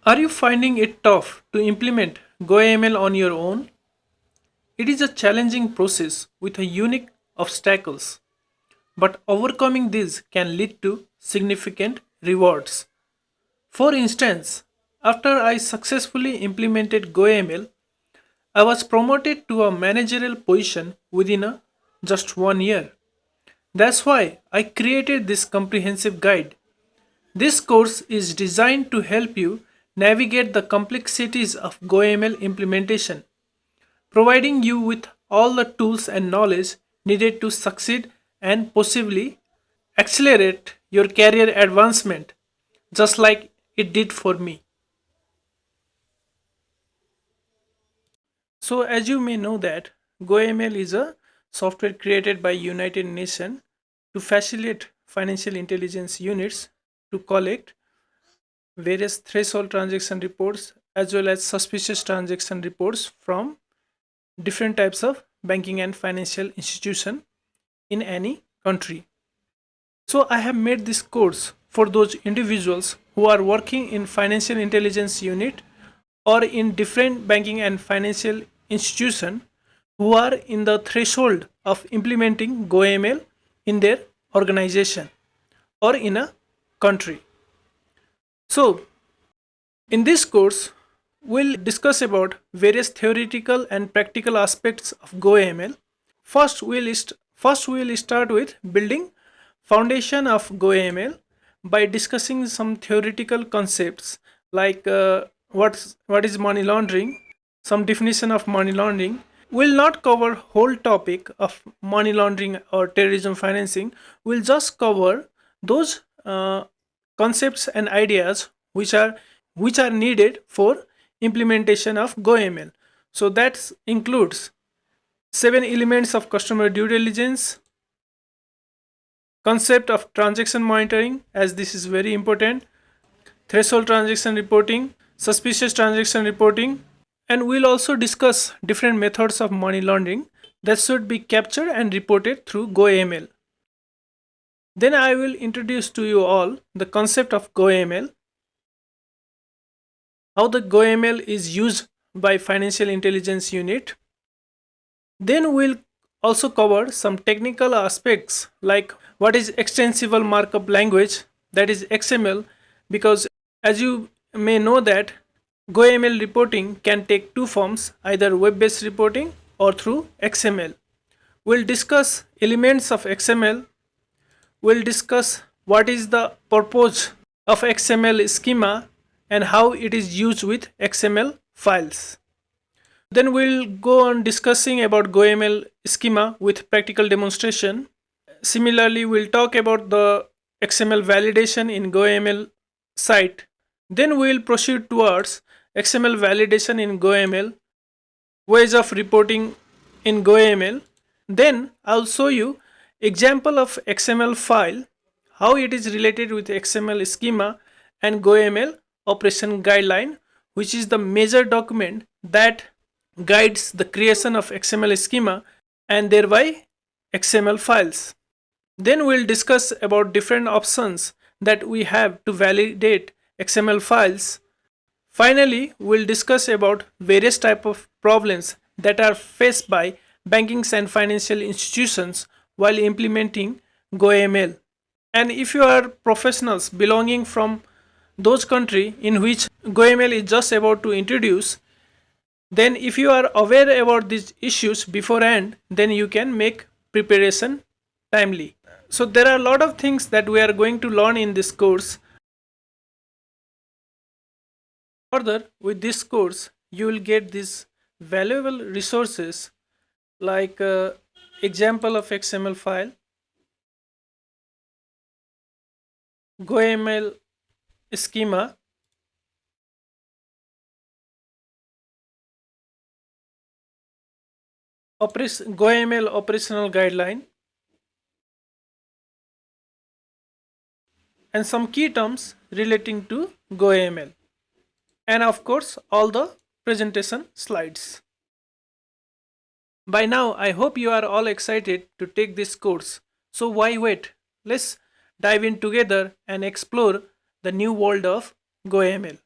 Are you finding it tough to implement goAML on your own? It is a challenging process with a unique obstacles, but overcoming these can lead to significant rewards. For instance, after I successfully implemented goAML, I was promoted to a managerial position within just 1 year. That's why I created this comprehensive guide. This course is designed to help you navigate the complexities of goAML implementation, providing you with all the tools and knowledge needed to succeed and possibly accelerate your career advancement, just like it did for me. So, as you may know that goAML is a software created by United Nations to facilitate financial intelligence units to collect various threshold transaction reports as well as suspicious transaction reports from different types of banking and financial institution in any country. So I have made this course for those individuals who are working in financial intelligence unit or in different banking and financial institution who are in the threshold of implementing goAML in their organization or in a country. So in this course, we'll discuss about various theoretical and practical aspects of goAML. First, we'll start with building foundation of goAML by discussing some theoretical concepts like what is money laundering, some definition of money laundering. We'll not cover whole topic of money laundering or terrorism financing. We'll just cover those concepts and ideas which are needed for implementation of goAML. So that includes 7 elements of customer due diligence, concept of transaction monitoring, as this is very important, threshold transaction reporting, suspicious transaction reporting, and we'll also discuss different methods of money laundering that should be captured and reported through goAML. Then I will introduce to you all the concept of goAML, how the goAML is used by financial intelligence unit. Then we'll also cover some technical aspects like what is extensible markup language, that is XML, because as you may know that goAML reporting can take two forms, either web-based reporting or through XML. We'll discuss elements of XML. We'll discuss what is the purpose of XML schema and how it is used with XML files. Then we'll go on discussing about goAML schema with practical demonstration. Similarly, we'll talk about the XML validation in goAML site. Then we'll proceed towards XML validation in goAML, ways of reporting in goAML. Then I'll show you example of XML file, how it is related with XML schema and goAML operation guideline, which is the major document that guides the creation of XML schema and thereby XML files. Then we'll discuss about different options that we have to validate XML files. Finally, we'll discuss about various type of problems that are faced by banking and financial institutions while implementing goAML. And if you are professionals belonging from those country in which goAML is just about to introduce, then if you are aware about these issues beforehand, then you can make preparation timely. So there are a lot of things that we are going to learn in this course. Further, with this course, you will get these valuable resources like example of XML file, goAML schema, goAML operational guideline, and some key terms relating to goAML, and of course all the presentation slides. By now I hope you are all excited to take this course. So why wait? Let's dive in together and explore the new world of goAML.